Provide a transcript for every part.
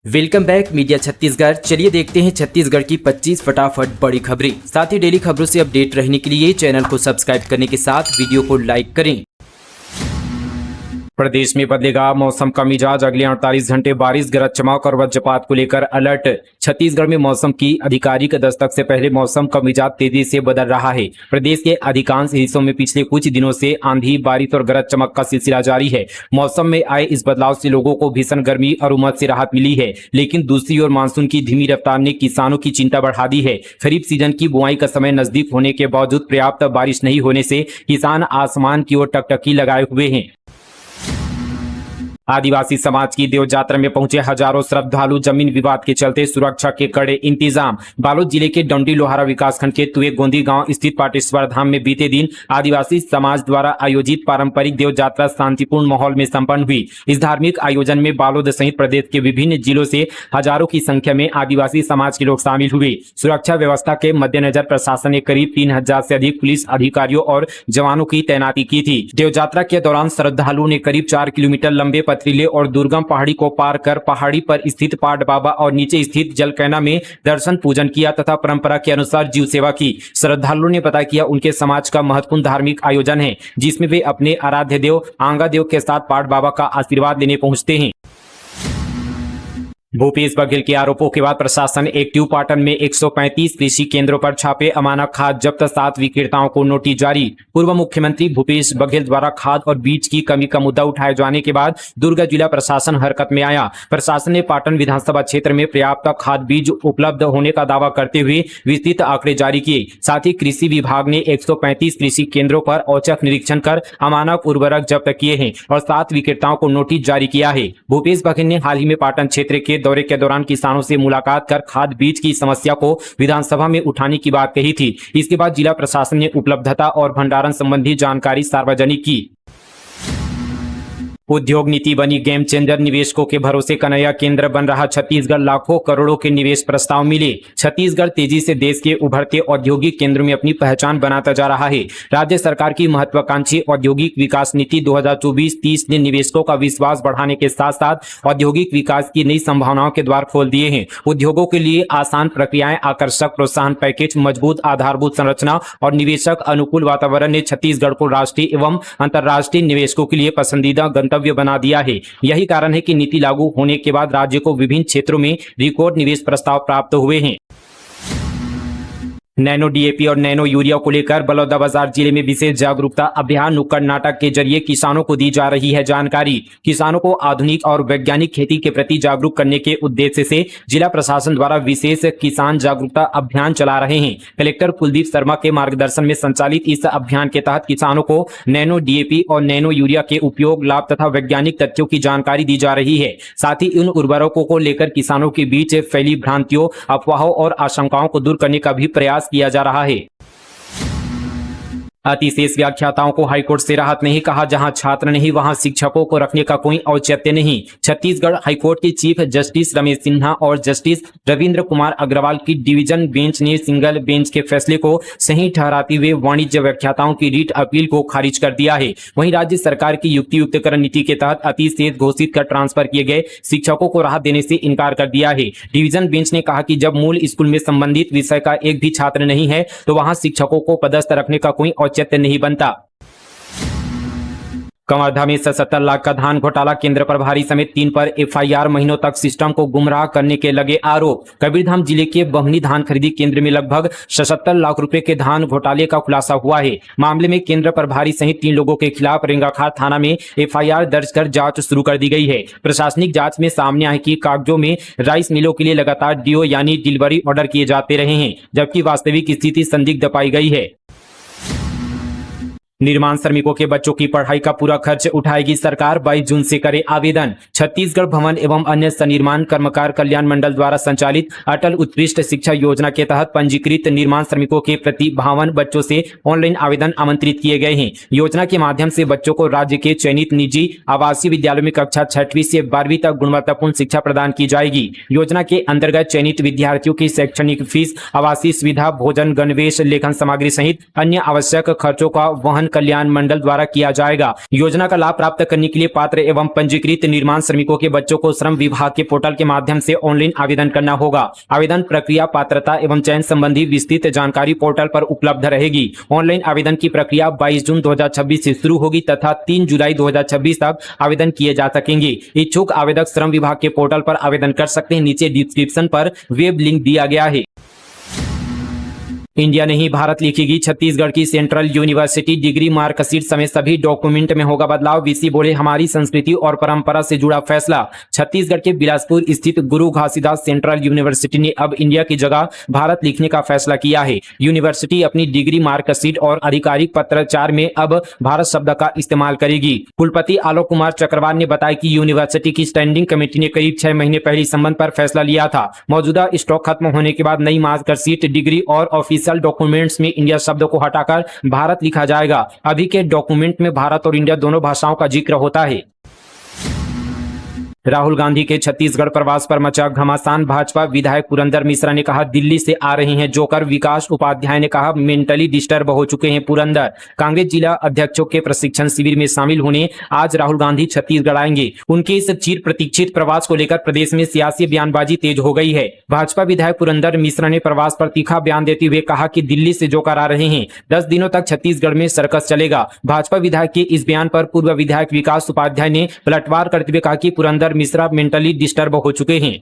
Welcome back media Chhattisgarh. चलिए देखते हैं छत्तीसगढ़ की 25 फटाफट बड़ी खबरें। साथ ही डेली खबरों से अपडेट रहने के लिए चैनल को सब्सक्राइब करने के साथ वीडियो को लाइक करें। प्रदेश में बदलेगा मौसम का मिजाज, अगले 48 घंटे बारिश, गरज चमक और वज्रपात को लेकर अलर्ट। छत्तीसगढ़ में मौसम की आधिकारिक दस्तक से पहले मौसम का मिजाज तेजी से बदल रहा है। प्रदेश के अधिकांश हिस्सों में पिछले कुछ दिनों से आंधी, बारिश और गरज चमक का सिलसिला जारी है। मौसम में आए इस बदलाव से लोगों को भीषण गर्मी और उमस से राहत मिली है, लेकिन दूसरी ओर मानसून की धीमी रफ्तार ने किसानों की चिंता बढ़ा दी है। खरीफ सीजन की बुआई का समय नजदीक होने के बावजूद पर्याप्त बारिश नहीं होने से किसान आसमान की ओर टकटकी लगाए हुए हैं। आदिवासी समाज की देव यात्रा में पहुंचे हजारों श्रद्धालु, जमीन विवाद के चलते सुरक्षा के कड़े इंतजाम। बालोद जिले के डंडी लोहारा विकासखंड के तुए गोंदी गांव स्थित पाटेश्वर धाम में बीते दिन आदिवासी समाज द्वारा आयोजित पारंपरिक देव यात्रा शांतिपूर्ण माहौल में संपन्न हुई। इस धार्मिक आयोजन में बालोद सहित प्रदेश के विभिन्न जिलों से हजारों की संख्या में आदिवासी समाज के लोग शामिल हुए। सुरक्षा व्यवस्था के मद्देनजर प्रशासन ने करीब 3000 से अधिक पुलिस अधिकारियों और जवानों की तैनाती की थी। देव यात्रा के दौरान श्रद्धालुओं ने करीब 4 किलोमीटर लंबे पथरीले और दुर्गम पहाड़ी को पार कर पहाड़ी पर स्थित पाट बाबा और नीचे स्थित जलकैना में दर्शन पूजन किया तथा परंपरा के अनुसार जीव सेवा की। श्रद्धालुओं ने बताया कि उनके समाज का महत्वपूर्ण धार्मिक आयोजन है, जिसमें वे अपने आराध्य देव आंगा देव के साथ पाट बाबा का आशीर्वाद लेने पहुंचते हैं। भूपेश बघेल के आरोपों के बाद प्रशासन एक्टिव पाटन में 135 कृषि केंद्रों पर छापे, अमानक खाद जब्त, 7 विक्रेताओं को नोटिस जारी। पूर्व मुख्यमंत्री भूपेश बघेल द्वारा खाद और बीज की कमी का मुद्दा उठाए जाने के बाद दुर्ग जिला प्रशासन हरकत में आया। प्रशासन ने पाटन विधानसभा क्षेत्र में पर्याप्त खाद बीज उपलब्ध होने का दावा करते हुए विस्तृत आंकड़े जारी किए। साथ ही कृषि विभाग ने 135 कृषि केंद्रों पर औचक निरीक्षण कर अमानक उर्वरक जब्त किए हैं और 7 विक्रेताओं को नोटिस जारी किया है। भूपेश बघेल ने हाल ही में पाटन क्षेत्र के दौरे के दौरान किसानों से मुलाकात कर खाद बीज की समस्या को विधानसभा में उठाने की बात कही थी। इसके बाद जिला प्रशासन ने उपलब्धता और भंडारण संबंधी जानकारी सार्वजनिक की। उद्योग नीति बनी गेम चेंजर, निवेशकों के भरोसे का नया केंद्र बन रहा छत्तीसगढ़, लाखों करोड़ों के निवेश प्रस्ताव मिले। छत्तीसगढ़ तेजी से देश के उभरते औद्योगिक केंद्र में अपनी पहचान बनाता जा रहा है। राज्य सरकार की महत्वाकांक्षी औद्योगिक विकास नीति 2024-30 ने निवेशकों का विश्वास बढ़ाने के साथ साथ औद्योगिक विकास की नई संभावनाओं के द्वार खोल दिए हैं। उद्योगों के लिए आसान प्रक्रियाएं, आकर्षक प्रोत्साहन पैकेज, मजबूत आधारभूत संरचना और निवेशक अनुकूल वातावरण ने छत्तीसगढ़ को राष्ट्रीय एवं अंतर्राष्ट्रीय निवेशकों के लिए पसंदीदा गंतव्य बना दिया है। यही कारण है कि नीति लागू होने के बाद राज्य को विभिन्न क्षेत्रों में रिकॉर्ड निवेश प्रस्ताव प्राप्त हुए हैं। नैनो डीएपी और नैनो यूरिया को लेकर बलौदाबाजार जिले में विशेष जागरूकता अभियान नुक्कड़ नाटक के जरिए किसानों को दी जा रही है जानकारी। किसानों को आधुनिक और वैज्ञानिक खेती के प्रति जागरूक करने के उद्देश्य से जिला प्रशासन द्वारा विशेष किसान जागरूकता अभियान चला रहे हैं। कलेक्टर कुलदीप शर्मा के मार्गदर्शन में संचालित इस अभियान के तहत किसानों को नैनो डीएपी और नैनो यूरिया के उपयोग, लाभ तथा वैज्ञानिक तथ्यों की जानकारी दी जा रही है। साथ ही इन उर्वरकों को लेकर किसानों के बीच फैली भ्रांतियों, अफवाहों और आशंकाओं को दूर करने का भी प्रयास किया जा रहा है। अतिशेष व्याख्याताओं को हाईकोर्ट से राहत नहीं, कहा जहां छात्र नहीं वहां शिक्षकों को रखने का कोई औचित्य नहीं। छत्तीसगढ़ हाईकोर्ट के चीफ जस्टिस रमेश सिन्हा और जस्टिस रविंद्र कुमार अग्रवाल की डिवीजन बेंच ने सिंगल बेंच के फैसले को सही ठहराते हुए वाणिज्य व्याख्याताओं की रीट अपील को खारिज कर दिया है। वहीं राज्य सरकार की युक्तियुक्तकरण नीति के तहत अतिशेष घोषित कर ट्रांसफर किए गए शिक्षकों को राहत देने से इनकार कर दिया है। डिवीजन बेंच ने कहा कि जब मूल स्कूल में संबंधित विषय का एक भी छात्र नहीं है तो वहां शिक्षकों को पदस्थ रखने का कोई औचित्य नहीं बनता। कवर्धा में 77 लाख का धान घोटाला, केंद्र प्रभारी समेत 3 पर एफआईआर, महीनों तक सिस्टम को गुमराह करने के लगे आरोप। कबीरधाम जिले के बहनी धान खरीदी केंद्र में लगभग 77 लाख रुपए के धान घोटाले का खुलासा हुआ है। मामले में केंद्र प्रभारी सहित 3 लोगों के खिलाफ रेंगाखार थाना में एफआईआर दर्ज कर जांच शुरू कर दी गई है। प्रशासनिक जांच में सामने आया कि कागजों में राइस मिलों के लिए लगातार डीओ यानी डिलीवरी ऑर्डर किए जाते रहे हैं, जबकि वास्तविक स्थिति संदिग्ध पाई गई है। निर्माण श्रमिकों के बच्चों की पढ़ाई का पूरा खर्च उठाएगी सरकार, 22 जून से करे आवेदन। छत्तीसगढ़ भवन एवं अन्य सनिर्माण कर्मकार कल्याण मंडल द्वारा संचालित अटल उत्कृष्ट शिक्षा योजना के तहत पंजीकृत निर्माण श्रमिकों के प्रतिभावान बच्चों से ऑनलाइन आवेदन आमंत्रित किए गए हैं। योजना के माध्यम से बच्चों को राज्य के चयनित निजी आवासीय विद्यालयों में कक्षा 6वीं से 12वीं तक गुणवत्तापूर्ण शिक्षा प्रदान की जाएगी। योजना के अंतर्गत चयनित विद्यार्थियों की शैक्षणिक फीस, आवासीय सुविधा, भोजन, गणवेश, लेखन सामग्री सहित अन्य आवश्यक खर्चों का वहन कल्याण मंडल द्वारा किया जाएगा। योजना का लाभ प्राप्त करने के लिए पात्र एवं पंजीकृत निर्माण श्रमिकों के बच्चों को श्रम विभाग के पोर्टल के माध्यम से ऑनलाइन आवेदन करना होगा। आवेदन प्रक्रिया, पात्रता एवं चयन संबंधी विस्तृत जानकारी पोर्टल पर उपलब्ध रहेगी। ऑनलाइन आवेदन की प्रक्रिया 22 जून 2026 से शुरू होगी तथा 3 जुलाई 2026 तक आवेदन किए जा सकेंगे। इच्छुक आवेदक श्रम विभाग के पोर्टल पर आवेदन कर सकते हैं। नीचे डिस्क्रिप्शन पर वेब लिंक दिया गया है। इंडिया नहीं भारत लिखेगी छत्तीसगढ़ की सेंट्रल यूनिवर्सिटी। डिग्री, मार्कशीट समेत सभी डॉक्यूमेंट में होगा बदलाव। वीसी बोले, हमारी संस्कृति और परंपरा से जुड़ा फैसला। छत्तीसगढ़ के बिलासपुर स्थित गुरु घासीदास सेंट्रल यूनिवर्सिटी ने अब इंडिया की जगह भारत लिखने का फैसला किया है। यूनिवर्सिटी अपनी डिग्री, मार्कशीट और आधिकारिक पत्राचार में अब भारत शब्द का इस्तेमाल करेगी। कुलपति आलोक कुमार चक्रवाल ने बताया कि यूनिवर्सिटी की स्टैंडिंग कमेटी ने करीब 6 महीने पहले इस संबंध पर फैसला लिया था। मौजूदा स्टॉक खत्म होने के बाद नई मार्कशीट, डिग्री और ऑफिशियल डॉक्यूमेंट्स में इंडिया शब्द को हटाकर भारत लिखा जाएगा। अभी के डॉक्यूमेंट में भारत और इंडिया दोनों भाषाओं का जिक्र होता है। राहुल गांधी के छत्तीसगढ़ प्रवास पर मचा घमासान। भाजपा विधायक पुरंदर मिश्रा ने कहा, दिल्ली से आ रहे हैं जोकर। विकास उपाध्याय ने कहा, मेंटली डिस्टर्ब हो चुके हैं पुरंदर। कांग्रेस जिला अध्यक्षों के प्रशिक्षण शिविर में शामिल होने आज राहुल गांधी छत्तीसगढ़ आएंगे। उनके इस चिर प्रतीक्षित प्रवास को लेकर प्रदेश में सियासी बयानबाजी तेज हो गई है। भाजपा विधायक पुरंदर मिश्रा ने प्रवास पर तीखा बयान देते हुए कहा कि दिल्ली से जोकर आ रहे हैं। 10 दिनों तक छत्तीसगढ़ में सर्कस चलेगा। भाजपा विधायक के इस बयान पर पूर्व विधायक विकास उपाध्याय ने पलटवार करते हुए कहा कि पुरंदर मिश्रा मेंटली डिस्टर्ब हो चुके हैं।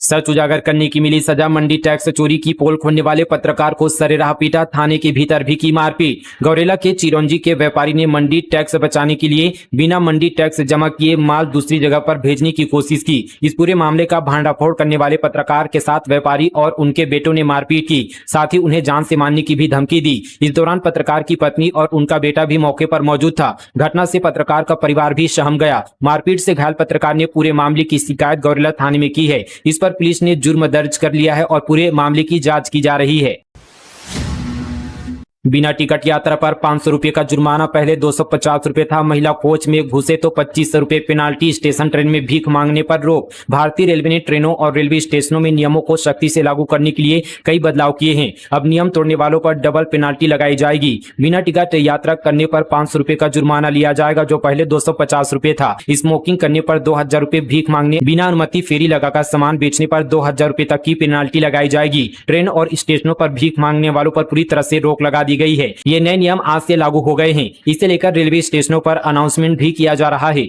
सच उजागर करने की मिली सजा। मंडी टैक्स चोरी की पोल खोलने वाले पत्रकार को सरेराह पीटा। थाने के भीतर भी की मारपीट। गौरेला के चिरौंजी के व्यापारी ने मंडी टैक्स बचाने के लिए बिना मंडी टैक्स जमा किए माल दूसरी जगह पर भेजने की कोशिश की। इस पूरे मामले का भांडाफोड़ करने वाले पत्रकार के साथ व्यापारी और उनके बेटों ने मारपीट की। साथ ही उन्हें जान से मारने की भी धमकी दी। इस दौरान पत्रकार की पत्नी और उनका बेटा भी मौके पर मौजूद था। घटना से पत्रकार का परिवार भी सहम गया। मारपीट से घायल पत्रकार ने पूरे मामले की शिकायत गौरेला थाने में की है। इस पर पुलिस ने जुर्म दर्ज कर लिया है और पूरे मामले की जांच की जा रही है। बिना टिकट यात्रा पर 500 रुपए का जुर्माना, पहले 250 रुपए था। महिला कोच में घुसे तो 2500 रुपए पेनाल्टी। स्टेशन ट्रेन में भीख मांगने पर रोक। भारतीय रेलवे ने ट्रेनों और रेलवे स्टेशनों में नियमों को सख्ती से लागू करने के लिए कई बदलाव किए हैं। अब नियम तोड़ने वालों पर डबल पेनाल्टी लगाई जाएगी। बिना टिकट यात्रा करने पर 500 रुपए का जुर्माना लिया जाएगा, जो पहले 250 रुपए था। स्मोकिंग करने पर 2000 रुपए, भीख मांगने, बिना अनुमति फेरी लगाकर सामान बेचने पर 2000 रुपए तक की पेनाल्टी लगाई जाएगी। ट्रेन और स्टेशनों पर भीख मांगने वालों पर पूरी तरह से रोक लगा दी गई है। ये नए नियम आज से लागू हो गए हैं। इसे लेकर रेलवे स्टेशनों पर अनाउंसमेंट भी किया जा रहा है।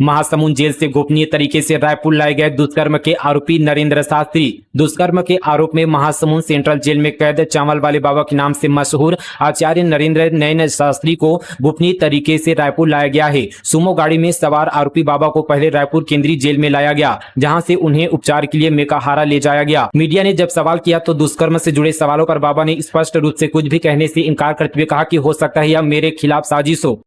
महासमुंद जेल से गोपनीय तरीके से रायपुर लाए गए दुष्कर्म के आरोपी नरेंद्र शास्त्री। दुष्कर्म के आरोप में महासमुंद सेंट्रल जेल में कैद चावल वाले बाबा के नाम से मशहूर आचार्य नरेंद्र नयन शास्त्री को गोपनीय तरीके से रायपुर लाया गया है। सुमो गाड़ी में सवार आरोपी बाबा को पहले रायपुर केंद्रीय जेल में लाया गया, जहां से उन्हें उपचार के लिए मेकाहारा ले जाया गया। मीडिया ने जब सवाल किया तो दुष्कर्म से जुड़े सवालों पर बाबा ने स्पष्ट रूप से कुछ भी कहने से इनकार करते हुए कहा कि हो सकता है यह मेरे खिलाफ साजिश हो।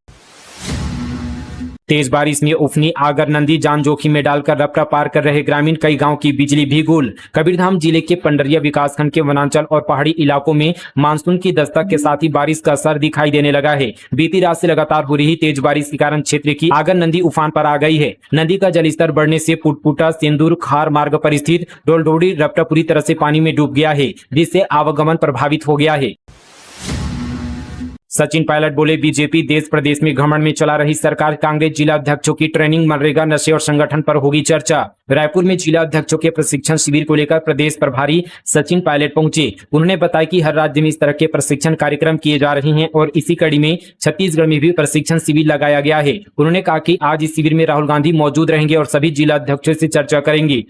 तेज बारिश में उफनी आगर नदी, जान जोखिम में डालकर रपटा पार कर रहे ग्रामीण। कई गांव की बिजली भी गुल। कबीरधाम जिले के पंडरिया विकासखंड के वनांचल और पहाड़ी इलाकों में मानसून की दस्तक के साथ ही बारिश का असर दिखाई देने लगा है। बीती रात से लगातार हो रही तेज बारिश के कारण क्षेत्र की आगर नदी उफान पर आ गई है। नदी का जलस्तर बढ़ने से पुटपुटा सेंदूर खार मार्ग पर स्थित डोलडोड़ी रपटा पूरी तरह से पानी में डूब गया है, जिससे आवागमन प्रभावित हो गया है। सचिन पायलट बोले, बीजेपी देश प्रदेश में घमंड में चला रही सरकार। कांग्रेस जिला अध्यक्षों की ट्रेनिंग, मनरेगा, नशे और संगठन पर होगी चर्चा। रायपुर में जिला अध्यक्षों के प्रशिक्षण शिविर को लेकर प्रदेश प्रभारी सचिन पायलट पहुंचे। उन्होंने बताया कि हर राज्य में इस तरह के प्रशिक्षण कार्यक्रम किए जा रहे हैं और इसी कड़ी में छत्तीसगढ़ में भी प्रशिक्षण शिविर लगाया गया है। उन्होंने कहा कि आज इस शिविर में राहुल गांधी मौजूद रहेंगे और सभी जिला अध्यक्षों से चर्चा करेंगे।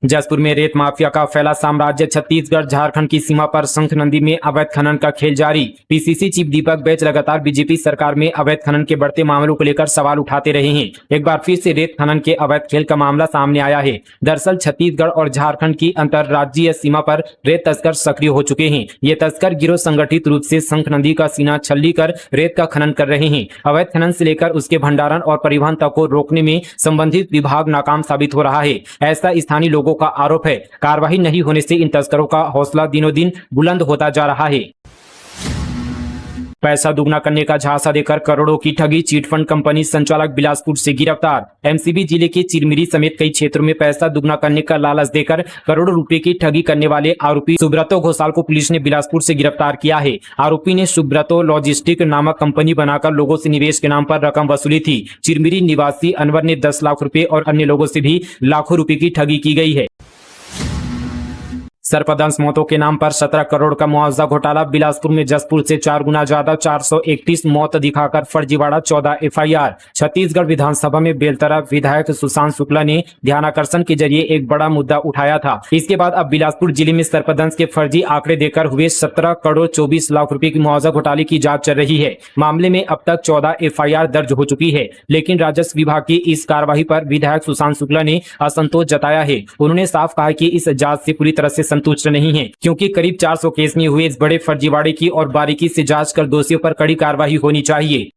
जसपुर में रेत माफिया का फैला साम्राज्य। छत्तीसगढ़ झारखंड की सीमा पर शंख नदी में अवैध खनन का खेल जारी। पीसीसी चीफ दीपक बैच लगातार बीजेपी सरकार में अवैध खनन के बढ़ते मामलों को लेकर सवाल उठाते रहे हैं। एक बार फिर से रेत खनन के अवैध खेल का मामला सामने आया है। दरअसल छत्तीसगढ़ और झारखंड की अंतर्राज्यीय सीमा पर रेत तस्कर सक्रिय हो चुके हैं। ये तस्कर गिरोह संगठित रूप से शंख नदी का सीना छल्ली कर रेत का खनन कर रहे हैं। अवैध खनन से लेकर उसके भंडारण और परिवहन तक को रोकने में संबंधित विभाग नाकाम साबित हो रहा है, ऐसा स्थानीय लोगों का आरोप है। कार्रवाई नहीं होने से इन तस्करों का हौसला दिनों दिन बुलंद होता जा रहा है। पैसा दुगना करने का झांसा देकर करोड़ों की ठगी, चिटफंड कंपनी संचालक बिलासपुर से गिरफ्तार। एमसीबी जिले के चिरमिरी समेत कई क्षेत्रों में पैसा दुगना करने का लालच देकर करोड़ों रुपए की ठगी करने वाले आरोपी सुब्रतो घोषाल को पुलिस ने बिलासपुर से गिरफ्तार किया है। आरोपी ने सुब्रतो लॉजिस्टिक नामक कंपनी बनाकर लोगों से निवेश के नाम पर रकम वसूली थी। चिरमिरी निवासी अनवर ने 10 लाख रुपए और अन्य लोगों से भी लाखों रुपए की ठगी की गई है। सर्पदंश मौतों के नाम पर 17 करोड़ का मुआवजा घोटाला। बिलासपुर में जसपुर से 4 गुना ज्यादा 431 मौत दिखाकर फर्जीवाड़ा, 14 एफआईआर। छत्तीसगढ़ विधानसभा में बेलतरा विधायक सुशांत शुक्ला ने ध्यानाकर्षण के जरिए एक बड़ा मुद्दा उठाया था। इसके बाद अब बिलासपुर जिले में सर्पदंश के फर्जी आंकड़े देकर हुए 17 करोड़ 24 लाख रुपए की मुआवजा घोटाले की जांच चल रही है। मामले में अब तक 14 एफआईआर दर्ज हो चुकी है, लेकिन राजस्व विभाग की इस कार्रवाई पर विधायक सुशांत शुक्ला ने असंतोष जताया है। उन्होंने साफ कहा कि इस जांच से पूरी तरह से संतुष्ट नहीं है, क्योंकि करीब 400 केस में हुए इस बड़े फर्जीवाड़े की और बारीकी से जांच कर दोषियों पर कड़ी कार्रवाई होनी चाहिए।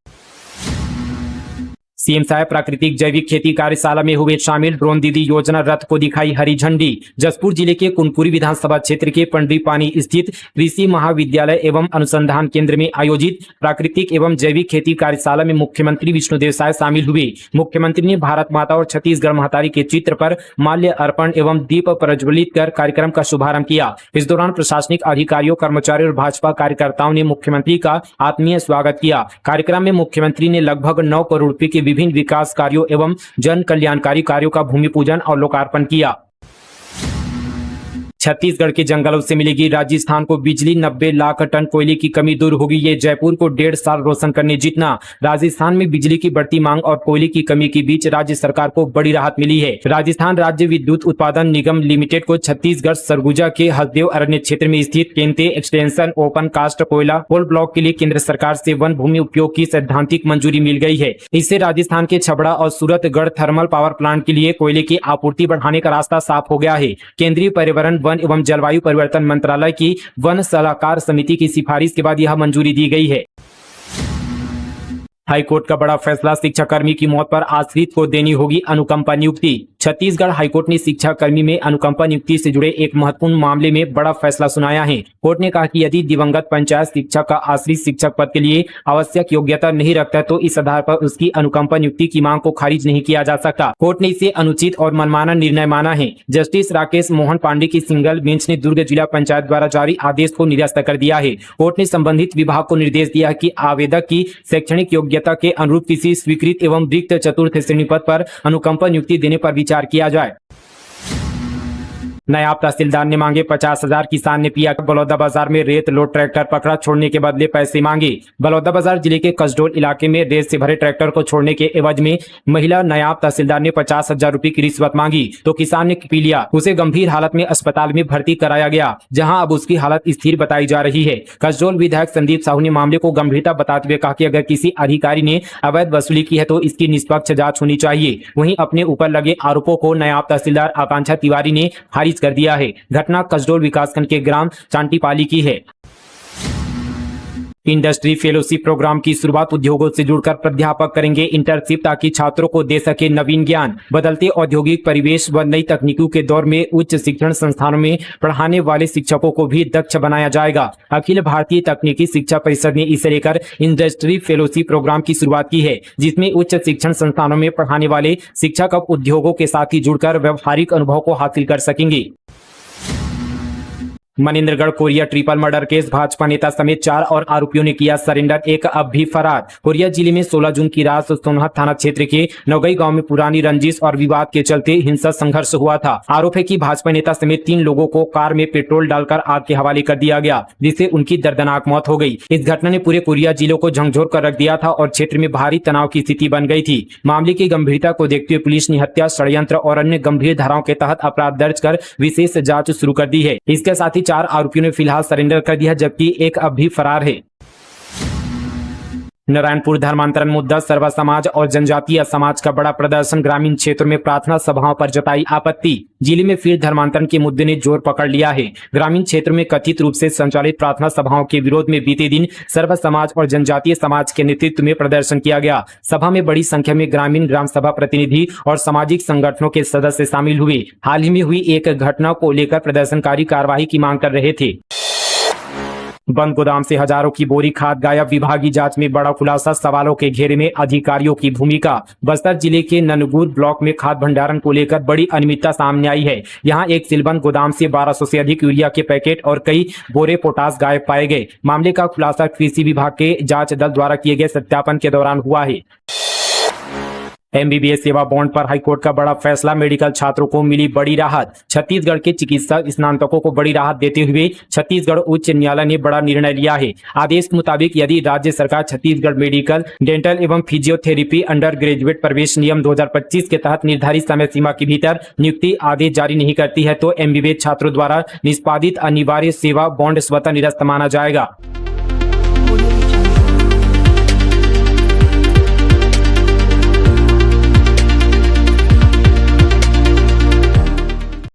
सीएम साहब प्राकृतिक जैविक खेती कार्यशाला में हुए शामिल। ड्रोन दीदी योजना रथ को दिखाई हरी झंडी। जसपुर जिले के कुनपुरी विधानसभा क्षेत्र के पंडरी पानी स्थित कृषि महाविद्यालय एवं अनुसंधान केंद्र में आयोजित प्राकृतिक एवं जैविक खेती कार्यशाला में मुख्यमंत्री विष्णुदेव साय शामिल हुए। मुख्यमंत्री ने भारत माता और छत्तीसगढ़ महतारी के चित्र पर माल्य अर्पण एवं दीप प्रज्वलित कर कार्यक्रम का शुभारंभ किया। इस दौरान प्रशासनिक अधिकारियों, कर्मचारियों और भाजपा कार्यकर्ताओं ने मुख्यमंत्री का आत्मीय स्वागत किया। कार्यक्रम में मुख्यमंत्री ने लगभग 9 करोड़ रुपए के विभिन्न विकास कार्यों एवं जन कल्याणकारी कार्यों का भूमि पूजन और लोकार्पण किया। छत्तीसगढ़ के जंगलों से मिलेगी राजस्थान को बिजली। 90 लाख टन कोयले की कमी दूर होगी। ये जयपुर को 1.5 साल रोशन करने जितना। राजस्थान में बिजली की बढ़ती मांग और कोयले की कमी के बीच राज्य सरकार को बड़ी राहत मिली है। राजस्थान राज्य विद्युत उत्पादन निगम लिमिटेड को छत्तीसगढ़ सरगुजा के हसदेव अरण्य क्षेत्र में स्थित केंते एक्सटेंशन ओपन कास्ट कोयला कोल ब्लॉक के लिए केंद्र सरकार से वन भूमि उपयोग की सैद्धांतिक मंजूरी मिल गई है। इससे राजस्थान के छबड़ा और सूरतगढ़ थर्मल पावर प्लांट के लिए कोयले की आपूर्ति बढ़ाने का रास्ता साफ हो गया है। केंद्रीय पर्यावरण, वन एवं जलवायु परिवर्तन मंत्रालय की वन सलाहकार समिति की सिफारिश के बाद यह मंजूरी दी गई है। हाईकोर्ट का बड़ा फैसला। शिक्षाकर्मी की मौत पर आश्रित को देनी होगी अनुकंपा नियुक्ति। छत्तीसगढ़ हाईकोर्ट ने शिक्षाकर्मी में अनुकंपा नियुक्ति से जुड़े एक महत्वपूर्ण मामले में बड़ा फैसला सुनाया है। कोर्ट ने कहा कि यदि दिवंगत पंचायत शिक्षक का आश्रित शिक्षक पद के लिए आवश्यक योग्यता नहीं रखता तो इस आधार पर उसकी अनुकंपा नियुक्ति की मांग को खारिज नहीं किया जा सकता। कोर्ट ने इसे अनुचित और मनमाना निर्णय माना है। जस्टिस राकेश मोहन पांडे की सिंगल बेंच ने दुर्ग जिला पंचायत द्वारा जारी आदेश को निरस्त कर दिया है। कोर्ट ने संबंधित विभाग को निर्देश दिया कि आवेदक की शैक्षणिक योग्यता के अनुरूप किसी स्वीकृत एवं रिक्त चतुर्थ श्रेणी पद पर अनुकंपा नियुक्ति देने पर विचार किया जाए। नायब तहसीलदार ने मांगे 50,000। किसान ने पिया। बलौदाबाजार में रेत लोड ट्रैक्टर पकड़ा, छोड़ने के बदले पैसे मांगे। बलौदाबाजार जिले के कसडोल इलाके में रेत से भरे ट्रैक्टर को छोड़ने के एवज में महिला नायब तहसीलदार ने 50,000 रुपए की रिश्वत मांगी तो किसान ने पी लिया। उसे गंभीर हालत में अस्पताल में भर्ती कराया गया, जहां अब उसकी हालत स्थिर बताई जा रही है। कसडोल विधायक संदीप साहू ने मामले को गंभीरता बताते हुए कहा कि अगर किसी अधिकारी ने अवैध वसूली की है तो इसकी निष्पक्ष जांच होनी चाहिए। वहीं अपने ऊपर लगे आरोपों को नायब तहसीलदार आकांक्षा तिवारी ने खारिज कर दिया है। घटना कसडोल विकासखंड के ग्राम चांटीपाली की है। इंडस्ट्री फेलोशिप प्रोग्राम की शुरुआत उद्योगों से जुड़कर प्राध्यापक करेंगे इंटर्नशिप, ताकि छात्रों को दे सके नवीन ज्ञान। बदलते औद्योगिक परिवेश व नई तकनीकों के दौर में उच्च शिक्षण संस्थानों में पढ़ाने वाले शिक्षकों को भी दक्ष बनाया जाएगा। अखिल भारतीय तकनीकी शिक्षा परिषद ने इसे लेकर इंडस्ट्री फेलोशिप प्रोग्राम की शुरुआत की है, जिसमें उच्च शिक्षण संस्थानों में पढ़ाने वाले शिक्षक अब उद्योगों के साथ ही जुड़कर व्यावहारिक अनुभव को हासिल कर सकेंगे। Manendragarh Korea triple murder case. Bhajpa नेता समेत 4 और आरोपियों ने किया सरेंडर, एक अब भी फरार। कोरिया जिले में 16 जून की रात सोनहत थाना क्षेत्र के नवगई गांव में पुरानी रंजिश और विवाद के चलते हिंसक संघर्ष हुआ था। आरोप है कि भाजपा नेता समेत 3 लोगों को कार में पेट्रोल डालकर आग के हवाले कर दिया गया, जिससे उनकी दर्दनाक मौत हो गई। इस घटना ने पूरे कोरिया जिले को झकझोर कर रख दिया था और क्षेत्र में भारी तनाव की स्थिति बन गई थी। मामले की गंभीरता को देखते हुए पुलिस ने हत्या, षड्यंत्र और अन्य गंभीर धाराओं के तहत अपराध दर्ज कर विशेष जांच शुरू कर दी है। इसके साथ ही 4 आरोपियों ने फिलहाल सरेंडर कर दिया, जबकि एक अब भी फरार है। नारायणपुर धर्मांतरण मुद्दा। सर्व समाज और जनजातीय समाज का बड़ा प्रदर्शन। ग्रामीण क्षेत्रों में प्रार्थना सभाओं पर जताई आपत्ति। जिले में फिर धर्मांतरण के मुद्दे ने जोर पकड़ लिया है। ग्रामीण क्षेत्र में कथित रूप से संचालित प्रार्थना सभाओं के विरोध में बीते दिन सर्व समाज और जनजातीय समाज के नेतृत्व में प्रदर्शन किया गया। सभा में बड़ी संख्या में ग्रामीण ग्राम सभा प्रतिनिधि और सामाजिक संगठनों के सदस्य शामिल हुए। हाल ही में हुई एक घटना को लेकर प्रदर्शनकारी कार्रवाई की मांग कर रहे थे। बंद गोदाम से हजारों की बोरी खाद गायब, विभागीय जांच में बड़ा खुलासा, सवालों के घेरे में अधिकारियों की भूमिका। बस्तर जिले के ननगुर ब्लॉक में खाद भंडारण को लेकर बड़ी अनियमितता सामने आई है। यहां एक सीलबंद गोदाम से 1200 से अधिक यूरिया के पैकेट और कई बोरे पोटास गायब पाए गए। मामले का खुलासा कृषि विभाग के जांच दल द्वारा किए गए सत्यापन के दौरान हुआ है। एमबीबीएस सेवा बॉन्ड पर हाईकोर्ट का बड़ा फैसला, मेडिकल छात्रों को मिली बड़ी राहत। छत्तीसगढ़ के चिकित्सा स्नातकों को बड़ी राहत देते हुए छत्तीसगढ़ उच्च न्यायालय ने बड़ा निर्णय लिया है। आदेश के मुताबिक यदि राज्य सरकार छत्तीसगढ़ मेडिकल, डेंटल एवं फिजियोथेरेपी अंडर ग्रेजुएट प्रवेश नियम 2025 के तहत निर्धारित समय सीमा के भीतर नियुक्ति आदेश जारी नहीं करती है तो एमबीबीएस छात्रों द्वारा निष्पादित अनिवार्य सेवा बॉन्ड स्वतः निरस्त माना जाएगा।